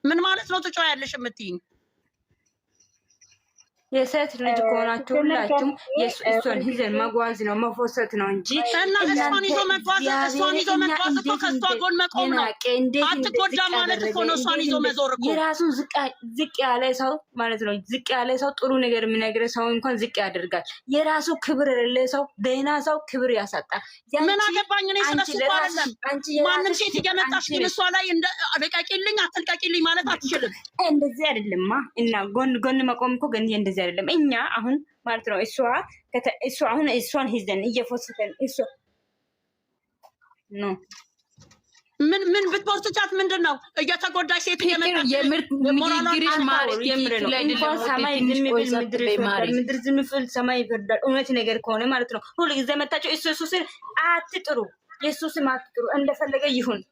ምን ማለት ነው ትጮያለሽ የምትይኝ? የሴት ልጅ ከሆናችሁ ሁላችሁም እሷን ይዘን መጓዝ ነው መፎሰት ነው እንጂ እና እሷን ይዞ መጓዝ እኮ ከእሷ ጎን መቆም ነው። አትጎዳ ማለት እኮ ነው። እሷን ይዞ መዞር እኮ የራሱን ዝቅ ያለ ሰው ማለት ነው። ዝቅ ያለ ሰው ጥሩ ነገር የሚነግር ሰው እንኳን ዝቅ ያደርጋል። የራሱ ክብር የሌለ ሰው ደህና ሰው ክብር ያሳጣል። ምን አገባኝ እኔ ስለሱ እኮ አይደለም። ማንም ሴት እየመጣሽ ግን እሷ ላይ ልቀቂልኝ አትልቀቂልኝ ማለት አትችልም። እንደዚህ አይደለማ እና ጎን መቆም እኮ ግን እንደዚህ አይደለም። እኛ አሁን ማለት ነው እሷ አሁን እሷን ይዘን እየፎሰተን እሷ ነው ምን ብትፖስትቻት ምንድን ነው እየተጎዳሽ ሴት እየመጣች ንግግርሽ ማለት እንኳን ሰማይ ዝም ብል ምድር ዝም ብል ሰማይ ይፈርዳል። እውነት ነገር ከሆነ ማለት ነው ሁሉ ጊዜ መታቸው እሱ ስል አትጥሩ፣ የሱስም አትጥሩ። እንደፈለገ ይሁን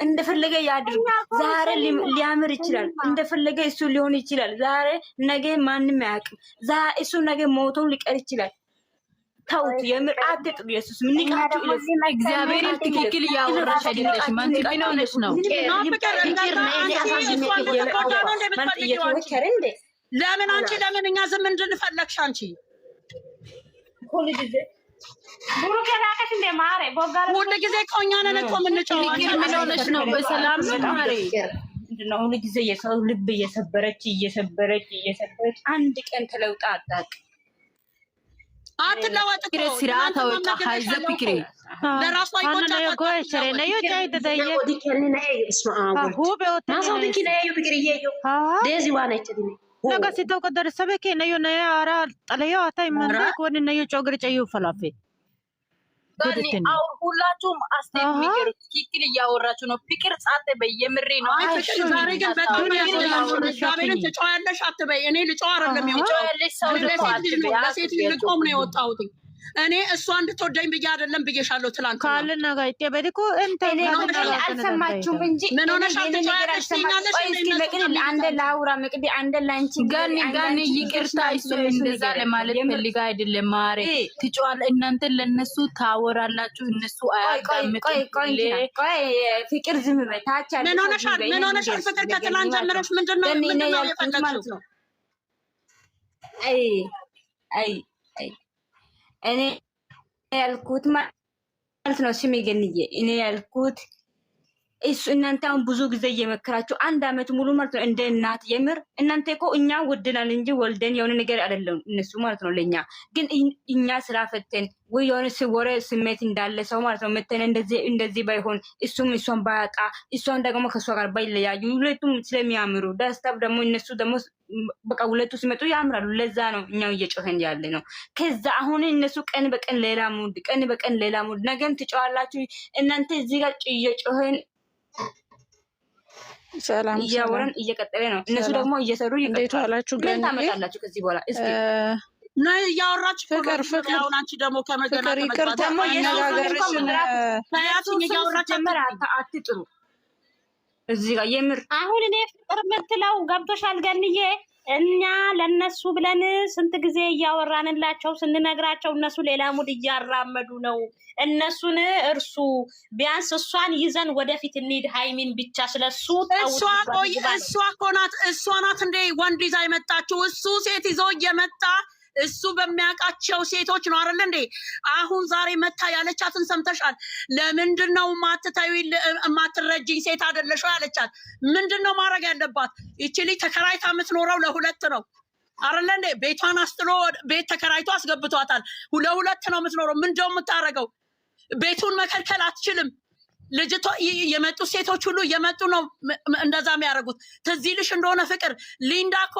እንደፈለገ ያድርግ። ዛሬ ሊያምር ይችላል፣ እንደፈለገ እሱ ሊሆን ይችላል። ዛሬ ነገ ማንም አያውቅም። እሱ ነገ ሞቶ ሊቀር ይችላል። ታውት የምር አትጥሩ። ኢየሱስ ምን ይቃችሁ? እግዚአብሔር ትክክል ያወራሽ አይደለሽ። ማን ሆነሽ ነው? ለምን አንቺ ለምን እኛ ዝም እንድንፈለግሽ አንቺ ቡሩኬ ላከሽ እንደ ማሬ ቦጋለ ሁሉ ጊዜ እኛ ነን እኮ የምንጨዋው። ምን ሆነሽ ነው? በሰላም ነው ማሬ? ምንድነው ሁሉ ጊዜ የሰው ልብ እየሰበረች አንድ ቀን ተለውጣ አታውቅም። አትለወጥ እኮ ስርዓት አወጣ ሀይዘ ፍቅሬ ለራሷ Nagasito ka dari sabi ke na yun na ara talayo atay man ko ni na yun chogre chayo falafe. ሁላችሁም አስተያየት የሚገሩ ትክክል እያወራችሁ ነው። ፍቅር ጻተ በየምሬ ነው። ዛሬ ግን በጣም ያሳዝናል። ትጮያለሽ አትበይ። እኔ ልጮህ አይደለም የወጣሁት ለሴት ልጅ ልቆም ነው የወጣሁት። እኔ እሷ እንድትወደኝ ብዬ አይደለም ብዬሻለሁ። ትላንት ካልና ጋይቴ በዲኮ እንተ አልሰማችሁም እንጂ ምን ሆነሽ ትጮያለሽ? ትኛለሽ አንደ ላውራ መቅዲ አንደ ላንቺ ጋኒ ይቅርታ እሱ እንደዛ ለማለት ፈልጋ አይደለም። ማሬ ትጮዋል። እናንተ ለነሱ ታወራላችሁ፣ እነሱ አያውቅም። ቆይ ፍቅር ዝም በይ። ታች አለ ምን ሆነሻል? ፍቅር ከትላንት ጀምረሽ ምንድነው የፈለግሽው? አይ እኔ ያልኩት ማለት ነው ስሜ ገንዬ እኔ ያልኩት እሱ እናንተ አሁን ብዙ ጊዜ እየመከራችሁ አንድ አመት ሙሉ ማለት ነው እንደ እናት የምር እናንተ እኮ እኛ ወድናል እንጂ ወልደን የሆነ ነገር አይደለም እነሱ ማለት ነው። ለኛ ግን እኛ ስላፈተን ወይ የሆነ ወሬ ስሜት እንዳለ ሰው ማለት ነው መተን እንደዚህ ባይሆን እሷን ባያጣ እሷን ደግሞ ከሷ ጋር ባይለያዩ ሁለቱም ስለሚያምሩ ደስታብ ደግሞ እነሱ ደግሞ በቃ ሁለቱ ሲመጡ ያምራሉ። ለዛ ነው እኛው እየጮኸን ያለ ነው። ከዛ አሁን እነሱ ቀን በቀን ሌላ ሙድ ነገም ትጮሃላችሁ እናንተ እዚህ ጋር እየጮኸን ሰላም እያወራን እየቀጠለ ነው። እነሱ ደግሞ እየሰሩ ይቀጥላችሁ። ግን ታመጣላችሁ ከዚህ በኋላ እስኪ ናይ ያወራችሁ ፍቅር ያው አንቺ ደግሞ ከመገና ደግሞ እየነጋገርሽ ታያቱን እያወራችሁ ጀመረ። አትጥሩ እዚህ ጋር የምር አሁን እኔ ፍቅር የምትለው ገብቶሻል ገንዬ። እኛ ለነሱ ብለን ስንት ጊዜ እያወራንላቸው ስንነግራቸው እነሱ ሌላ ሙድ እያራመዱ ነው። እነሱን እርሱ ቢያንስ እሷን ይዘን ወደፊት እንሂድ። ሃይሚን ብቻ ስለሱ እሷ ናት እንደ ወንድ ይዛ የመጣችው። እሱ ሴት ይዞ እየመጣ እሱ በሚያውቃቸው ሴቶች ነው አይደል እንዴ? አሁን ዛሬ መታ ያለቻትን ሰምተሻል? ለምንድነው ማትረጂኝ ሴት አይደለሽ ያለቻት? ምንድነው ማድረግ ያለባት? ይቺ ልጅ ተከራይታ የምትኖረው ለሁለት ነው አይደል እንዴ? ቤቷን አስጥሎ ቤት ተከራይቶ አስገብቷታል። ለሁለት ነው የምትኖረው። ምንድነው የምታረገው? ቤቱን መከልከል አትችልም። ልጅቷ የመጡ ሴቶች ሁሉ የመጡ ነው እንደዛ የሚያደርጉት። ትዝ ይልሽ እንደሆነ ፍቅር ሊንዳ እኮ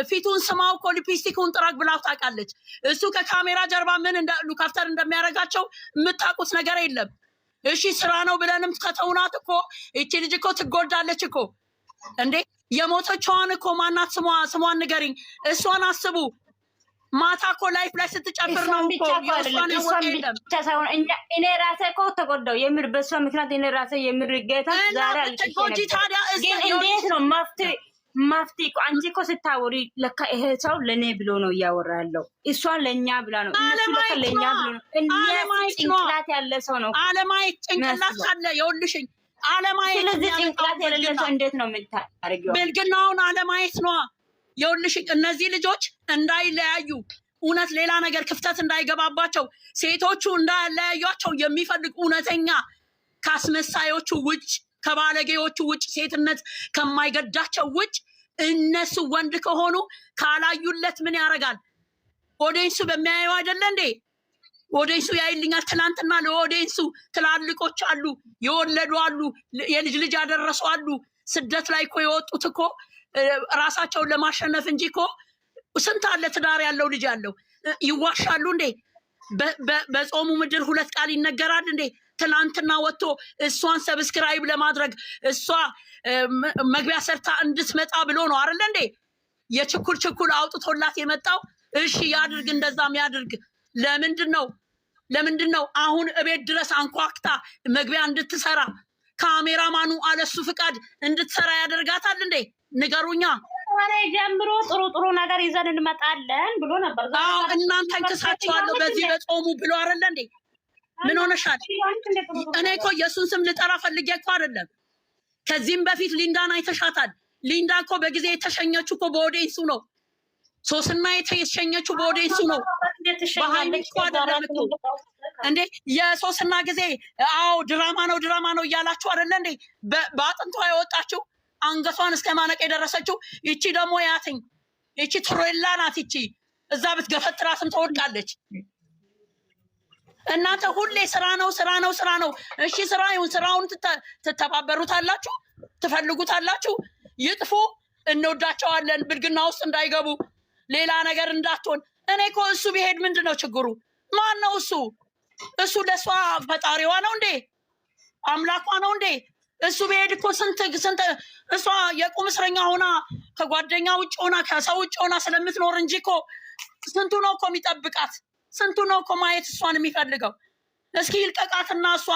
ፊቱን ስማው እኮ ሊፕስቲኩን ጥራግ ብላው ታውቃለች። እሱ ከካሜራ ጀርባ ምን ሉካፍተር እንደሚያደርጋቸው የምታውቁት ነገር የለም። እሺ ስራ ነው ብለንም ከተውናት እኮ እቺ ልጅ እኮ ትጎዳለች እኮ እንዴ። የሞተችዋን እኮ ማናት ስሟን ንገሪኝ። እሷን አስቡ። ማታ እኮ ላይፍ ላይ ስትጨፍር ነው እኮ እሷን ሳይሆን እኔ ራሴ እኮ ተጎዳው የምር በሷ ምክንያት እኔ ራሴ የምር ጌታ ዛሬ አልተጎጂ። ታዲያ እንዴት ነው መፍትሄ እኮ አንቺ እኮ ስታወሪ ለካ ይሄ ሰው ለኔ ብሎ ነው እያወራ ያለው። እሷን ለኛ ብላ ነው እነሱ ለካ ለኛ ብሎ ነው። ጭንቅላት ያለ ሰው ነው። አለማየት ጭንቅላት ካለ ይኸውልሽኝ አለማየት። ስለዚህ ጭንቅላት የሌለ ሰው እንዴት ነው የምታደርገው? ብልግናውን አለማየት ነው። ይኸውልሽ እነዚህ ልጆች እንዳይለያዩ እውነት ሌላ ነገር ክፍተት እንዳይገባባቸው ሴቶቹ እንዳይለያዩቸው የሚፈልግ እውነተኛ ከአስመሳዮቹ ውጭ ከባለጌዎቹ ውጭ ሴትነት ከማይገዳቸው ውጭ እነሱ ወንድ ከሆኑ ካላዩለት ምን ያደርጋል? ኦዲየንሱ በሚያየው አይደለ እንዴ? ኦዲየንሱ ያይልኛል። ትናንትና ለኦዲየንሱ ትላልቆች አሉ፣ የወለዱ አሉ፣ የልጅ ልጅ ያደረሱ አሉ። ስደት ላይ እኮ የወጡት እኮ ራሳቸውን ለማሸነፍ እንጂ እኮ ስንት አለ ትዳር ያለው ልጅ ያለው። ይዋሻሉ እንዴ? በጾሙ ምድር 2 ቃል ይነገራል እንዴ? ትናንትና ወጥቶ እሷን ሰብስክራይብ ለማድረግ እሷ መግቢያ ሰርታ እንድትመጣ ብሎ ነው አይደል እንዴ? የችኩል አውጥቶላት የመጣው። እሺ ያድርግ፣ እንደዛም ያድርግ። ለምንድን ነው አሁን እቤት ድረስ አንኳክታ መግቢያ እንድትሰራ ካሜራማኑ አለሱ ፍቃድ እንድትሰራ ያደርጋታል እንዴ? ንገሩኛ። ጀምሮ ጥሩ ነገር ይዘን እንመጣለን ብሎ ነበር። አዎ እናንተን ክሳቸዋለሁ በዚህ በጾሙ ብሎ አይደለ እንዴ? ምን ሆነሻል? እኔ እኮ የእሱን ስም ልጠራ ፈልጌ እኮ አይደለም። ከዚህም በፊት ሊንዳን አይተሻታል። ሊንዳ እኮ በጊዜ የተሸኘችው እኮ በኦዲየንሱ ነው። ሶስና የተሸኘችው በኦዲየንሱ ነው። በሀይሚ እኮ አይደለም እኮ እንዴ። የሶስና ጊዜ አዎ ድራማ ነው እያላችሁ አይደለ እንዴ? በአጥንቷ የወጣችው አንገቷን እስከ ማነቅ የደረሰችው ይቺ ደግሞ ያትኝ ይቺ ትሮላ ናት። ይቺ እዛ ብትገፈትራትም ትወድቃለች። እናንተ ሁሌ ስራ ነው። እሺ ስራ ይሁን። ስራውን ትተባበሩታላችሁ፣ ትፈልጉታላችሁ። ይጥፉ፣ እንወዳቸዋለን። ብልግና ውስጥ እንዳይገቡ፣ ሌላ ነገር እንዳትሆን። እኔ እኮ እሱ ቢሄድ ምንድን ነው ችግሩ? ማን ነው እሱ? እሱ ለእሷ ፈጣሪዋ ነው እንዴ? አምላኳ ነው እንዴ? እሱ ቢሄድ እኮ ስንት እሷ የቁም እስረኛ ሆና ከጓደኛ ውጭ ሆና ከሰው ውጭ ሆና ስለምትኖር እንጂ እኮ ስንቱ ነው እኮ የሚጠብቃት? ስንቱ ነው እኮ ማየት እሷን የሚፈልገው? እስኪ ይልቀቃትና እሷ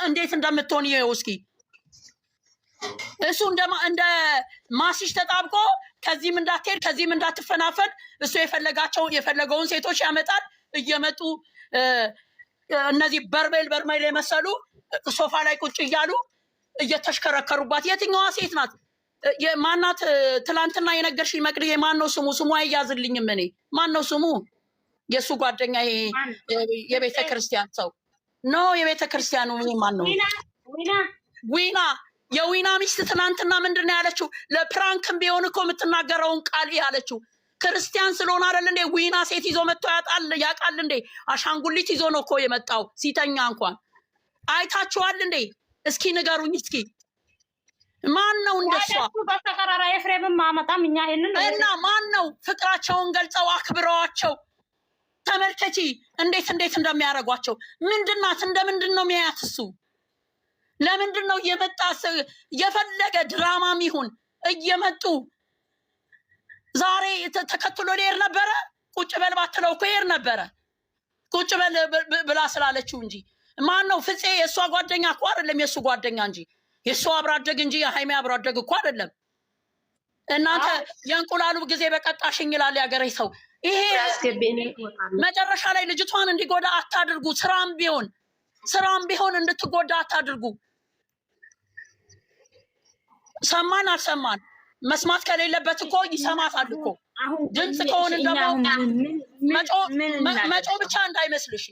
እንዴት እንደምትሆን ይኸው እስኪ። እሱ እንደ ማሲሽ ተጣብቆ ከዚህም እንዳትሄድ ከዚህም እንዳትፈናፈን እሱ የፈለገውን ሴቶች ያመጣል። እየመጡ እነዚህ በርሜል የመሰሉ ሶፋ ላይ ቁጭ እያሉ እየተሽከረከሩባት። የትኛዋ ሴት ናት? ማናት? ትላንትና የነገርሽኝ መቅድዬ ማን ነው ስሙ? ስሙ አይያዝልኝም። እኔ ማን ነው ስሙ? የእሱ ጓደኛ የቤተ ክርስቲያን ሰው ነው። የቤተ ክርስቲያኑ ማን ነው? ዊና። የዊና ሚስት ትናንትና ምንድን ነው ያለችው? ለፕራንክም ቢሆን እኮ የምትናገረውን ቃል ያለችው ክርስቲያን ስለሆነ አይደል እንዴ? ዊና ሴት ይዞ መጥቶ ያውቃል እንዴ? አሻንጉሊት ይዞ ነው እኮ የመጣው ሲተኛ እንኳን። አይታችኋል እንዴ? እስኪ ንገሩኝ እስኪ ማን ነው እንደሷ? በተቀራራ ኤፍሬምን ማመጣም እኛ ይሄንን እና ማን ነው ፍቅራቸውን ገልጸው አክብረዋቸው ተመልከቺ እንዴት እንደሚያደርጓቸው። ምንድናት? እንደምንድን ነው የሚያያት እሱ? ለምንድን ነው እየመጣ የፈለገ ድራማም ይሁን እየመጡ ዛሬ ተከትሎ ሊሄድ ነበረ? ቁጭ በል ባትለው እኮ ይሄድ ነበረ። ቁጭ በል ብላ ስላለችው እንጂ። ማን ነው? ፍፄ የእሷ ጓደኛ እኮ አይደለም፣ የእሱ ጓደኛ እንጂ የእሱ አብሮ አደግ እንጂ የሃይሜ አብሮ አደግ እኮ አይደለም። እናንተ የእንቁላሉ ጊዜ በቀጣሽኝ ይላል ያገሬ ሰው። ይሄ መጨረሻ ላይ ልጅቷን እንዲጎዳ አታድርጉ። ስራም ቢሆን እንድትጎዳ አታድርጉ። ሰማን አልሰማን መስማት ከሌለበት እኮ ይሰማታል እኮ። ድምፅ ከሆነ ደግሞ መጮ ብቻ እንዳይመስልሽ።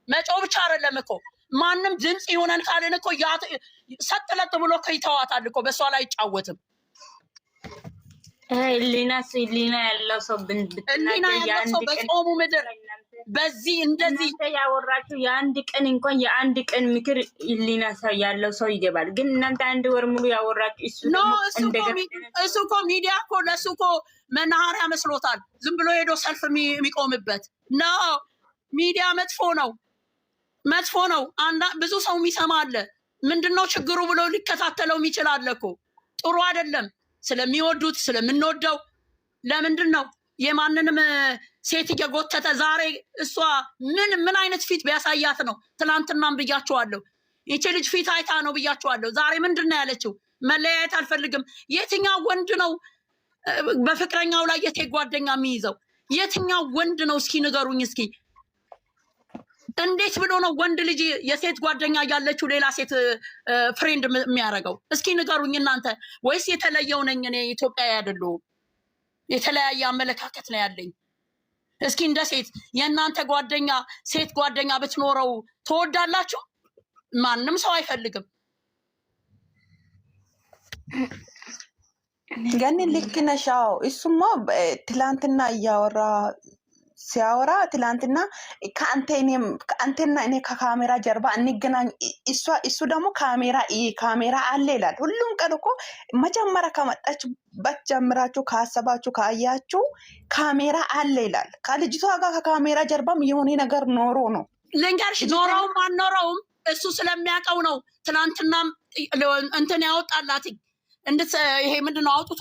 መጮ ብቻ አይደለም እኮ ማንም ድምፅ ይሆነን ካልን እኮ ሰጥለጥ ብሎ እኮ ይተዋታል እኮ። በሷ ላይ አይጫወትም። ሊና ያለው ሰው በጾሙ ምድር በዚህ እንደዚህ ያወራችሁ የአንድ ቀን እንኳን የአንድ ቀን ምክር ሊና ያለው ሰው ይገባል። ግን እናንተ አንድ ወር ሙሉ ያወራችሁ እሱ እኮ ሚዲያ እኮ ለእሱ እኮ መናኸሪያ መስሎታል። ዝም ብሎ ሄዶ ሰልፍ የሚቆምበት ነው። ሚዲያ መጥፎ ነው። ብዙ ሰው የሚሰማ አለ። ምንድነው ችግሩ ብሎ ሊከታተለው የሚችል አለ እኮ። ጥሩ አይደለም። ስለሚወዱት ስለምንወደው ለምንድን ነው የማንንም ሴት እየጎተተ ዛሬ እሷ ምን አይነት ፊት ቢያሳያት ነው? ትናንትናም ብያቸዋለሁ። ይቺ ልጅ ፊት አይታ ነው ብያቸዋለሁ። ዛሬ ምንድን ነው ያለችው? መለያየት አልፈልግም። የትኛው ወንድ ነው በፍቅረኛው ላይ የቴ ጓደኛ የሚይዘው? የትኛው ወንድ ነው? እስኪ ንገሩኝ እስኪ። እንዴት ብሎ ነው ወንድ ልጅ የሴት ጓደኛ ያለችው ሌላ ሴት ፍሬንድ የሚያደርገው? እስኪ ንገሩኝ እናንተ። ወይስ የተለየው ነኝ እኔ? ኢትዮጵያዊ አይደለሁም። የተለያየ አመለካከት ነው ያለኝ። እስኪ እንደ ሴት የእናንተ ጓደኛ ሴት ጓደኛ ብትኖረው ትወዳላችሁ? ማንም ሰው አይፈልግም። ግን ልክ ነሽ። እሱማ ትላንትና ሲያወራ ትላንትና ከአንተና እኔ ከካሜራ ጀርባ እንገናኝ፣ እሱ ደግሞ ካሜራ አለ ይላል። ሁሉም ቀን እኮ መጀመሪያ ከመጣችበት ጀምራችሁ ካሰባችሁ ካያችሁ ካሜራ አለ ይላል። ከልጅቷ ጋር ከካሜራ ጀርባም የሆነ ነገር ኖሮ ነው። ልንገርሽ፣ ኖረውም አልኖረውም እሱ ስለሚያውቀው ነው። ትናንትናም እንትን ያወጣላት ይሄ ምንድነው አውጥቶ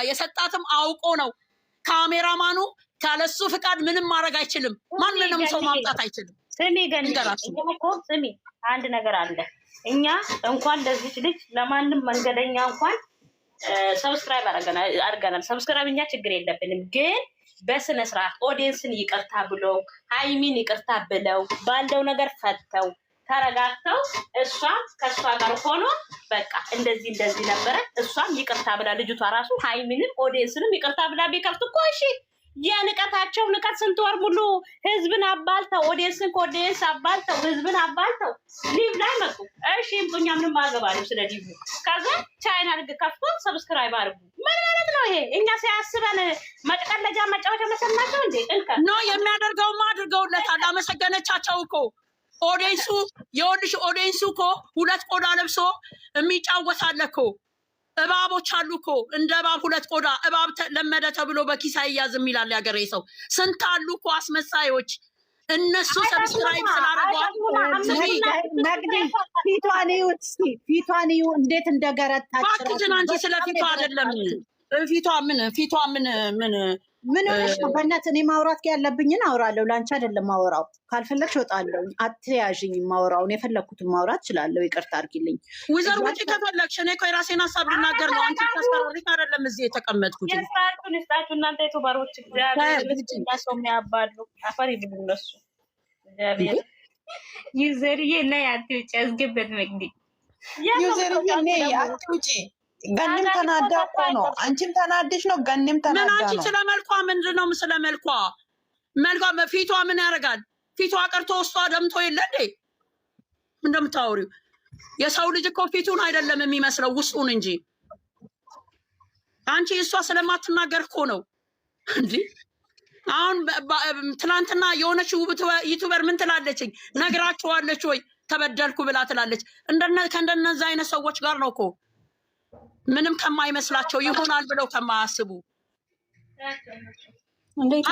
የሰጣትም አውቆ ነው። ካሜራማኑ ካለሱ ፍቃድ ምንም ማድረግ አይችልም። ማንንም ሰው ማምጣት አይችልም። ስሚ ገን ስሚ፣ አንድ ነገር አለ። እኛ እንኳን ለዚህ ልጅ ለማንም መንገደኛ እንኳን ሰብስክራይብ አድርገናል። ሰብስክራይብ እኛ ችግር የለብንም። ግን በስነ ስርዓት ኦዲየንስን ይቅርታ ብለው ሃይሚን ይቅርታ ብለው ባለው ነገር ፈተው ተረጋግተው እሷም ከእሷ ጋር ሆኖ በቃ እንደዚህ ነበረ እሷም ይቅርታ ብላ ልጅቷ ራሱ ሃይሚንም ኦዲየንስንም ይቅርታ ብላ ቢከፍት እኮ እሺ። የንቀታቸው ንቀት ስንት ወር ሙሉ ህዝብን አባልተው ኦዲየንስን ከኦዲየንስ አባልተው ህዝብን አባልተው ሊቭ ላይ መጡ። እሺ እኛ ምንም አገባንም ስለ ሊቭ። ከዛ ቻይናል ከፍቶ ሰብስክራይብ አድርጉ። ምን ማለት ነው ይሄ? እኛ ሲያስበን መቀለጃ መጫወቻ መሰናቸው እንዴ? ነው የሚያደርገውማ አድርገውለታል። አመሰገነቻቸው እኮ ኦዲየንሱ። የወልሽ ኦዲየንሱ እኮ ሁለት ቆዳ ለብሶ የሚጫወታለ እኮ እባቦች አሉ እኮ እንደ እባብ ሁለት ቆዳ እባብ ለመደ ተብሎ በኪስ አይያዝም ይላል ያገሬ ሰው። ስንት አሉ እኮ አስመሳዮች። እነሱ ሰብስክራይብ ስላደረጓት ፊቷን እንዴት እንደገረታች እባክሽን። አንቺ ስለ ፊቷ አይደለም ፊቷ ምን ሆነሽ ነው? በእናትህ እኔ ማውራት ያለብኝን አውራለሁ። ለአንቺ አይደለም ማውራው። ካልፈለግሽ እወጣለሁ። አትያዥኝ። ማውራውን የፈለግኩትን ማውራት እችላለሁ። ይቅርታ አድርጊልኝ። ወይዘሮ ውጪ ከፈለግሽ። እኔ እኮ የራሴን ሀሳብ ልናገር ነው። አንቺ ታስፈራሪኝ አይደለም እዚህ የተቀመጥኩት። የስራችሁን ይስጣችሁ እናንተ ዩቱበሮች። እግዚአብሔር ሰው የሚያባሉ አፈር ይብሉ እነሱ። እግዚአብሔር ዩዘርዬ እና አትውጪ፣ አስገበት መግዲ ዩዘርዬ እና አትውጪ። ገንም ተናዳ እኮ ነው። አንቺም ተናድሽ ነው። ገንም ተናዳ ነው። ምን አንቺ ስለመልኳ ምንድን ነው ስለመልኳ ፊቷ ምን ያደርጋል? ፊቷ ቀርቶ ውስጧ ደምቶ የለ እንዴ እንደምታወሪው? የሰው ልጅ እኮ ፊቱን አይደለም የሚመስለው ውስጡን እንጂ። አንቺ እሷ ስለማትናገር እኮ ነው እንጂ። አሁን ትናንትና የሆነች ዩቱበር ምን ትላለችኝ? ነግራችኋለች ወይ ተበደልኩ ብላ ትላለች። ከእንደነዛ አይነት ሰዎች ጋር ነው እኮ ምንም ከማይመስላቸው ይሆናል ብለው ከማያስቡ። እንዴት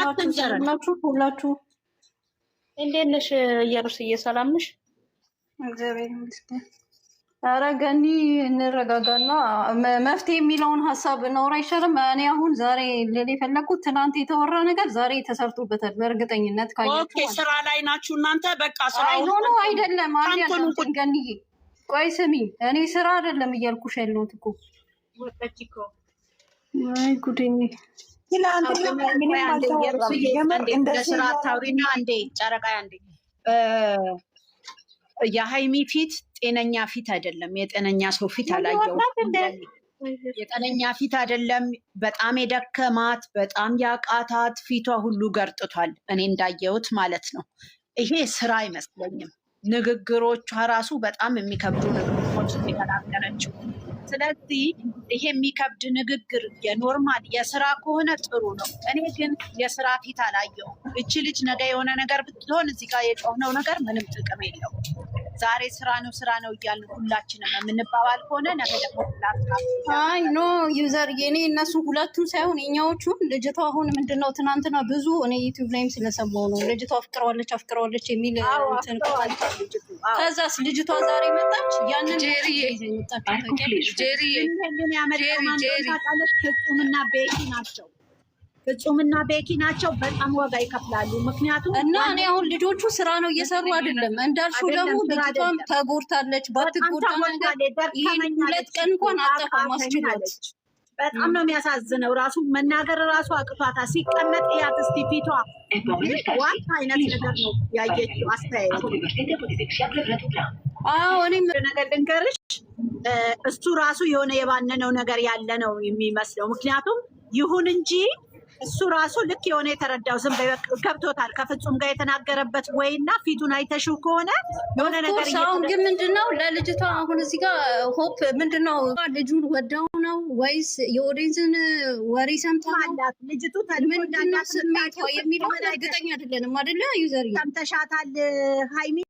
ናችሁ ሁላችሁ? እንዴት ነሽ ኢየሩስዬ? ሰላም ነሽ? እግዚአብሔር ይመስገን። ኧረ ገኒ እንረጋጋና መፍትሄ የሚለውን ሀሳብ እናውራ አይሻልም? እኔ አሁን ዛሬ ልል የፈለግኩት ትናንት የተወራ ነገር ዛሬ ተሰርቶበታል በእርግጠኝነት ኦኬ፣ ስራ ላይ ናችሁ እናንተ። በቃ ስራ ነው አይደለም? ገኒዬ ቆይ ስሚ፣ እኔ ስራ አይደለም እያልኩሽ ያለሁት እኮ ወይ ጉዴ! ስራ አታውሪና አንዴ ጨረቃ አንዴ የሃይሚ ፊት ጤነኛ ፊት አይደለም። የጤነኛ ሰው ፊት አላየሁም። የጤነኛ ፊት አይደለም። በጣም የደከማት በጣም ያቃታት ፊቷ ሁሉ ገርጥቷል። እኔ እንዳየሁት ማለት ነው። ይሄ ስራ አይመስለኝም። ንግግሮቿ ራሱ በጣም የሚከብዱ ንግግሮች የተናገረችው። ስለዚህ ይሄ የሚከብድ ንግግር የኖርማል የስራ ከሆነ ጥሩ ነው። እኔ ግን የስራ ፊት አላየሁም። እቺ ልጅ ነገ የሆነ ነገር ብትሆን እዚህ ጋር የጮህነው ነገር ምንም ጥቅም የለው። ዛሬ ስራ ነው እያልን ሁላችንም የምንባባል ከሆነ ነገ ደግሞ አይ ኖ ዩዘር የኔ እነሱ ሁለቱም ሳይሆን የኛዎቹን ልጅቷ አሁን ምንድነው ትናንትና ብዙ እኔ ዩቲዩብ ላይም ስለሰማሁ ነው ልጅቷ አፍቅረዋለች የሚል እንትን ከዛስ ልጅቷ ዛሬ መጣች። ያንን ፍጹምና ቤኪ ናቸው። በጣም ዋጋ ይከፍላሉ። ምክንያቱም እና እኔ አሁን ልጆቹ ስራ ነው እየሰሩ አይደለም እንዳልሽው። ደግሞ ልጅቷም ተጎድታለች። ባትጎዳ ነገር ይሄን 2 ቀን እንኳን አጠፋ ማስችሏት በጣም ነው የሚያሳዝነው። ራሱ መናገር ራሱ አቅቷታ ሲቀመጥ ያት እስቲ ፊቷ ዋት አይነት ነገር ነው ያየችው። አስተያየት እኔም ነገር ልንገርሽ፣ እሱ ራሱ የሆነ የባነነው ነገር ያለ ነው የሚመስለው። ምክንያቱም ይሁን እንጂ እሱ ራሱ ልክ የሆነ የተረዳው ዝም ገብቶታል። ከፍጹም ጋር የተናገረበት ወይና ፊቱን አይተሽው ከሆነ የሆነ ነገር አሁን ግን ምንድነው ለልጅቷ አሁን እዚህ ጋር ሆፕ ምንድነው ልጁን ወደው ነው ወይስ የኦዲየንስን ወሬ ሰምታ አላት ልጅቱ ምንድነው ስሜቷ የሚለው እርግጠኛ አይደለንም አይደለ? ዩዘር ሰምተሻታል ሀይሚ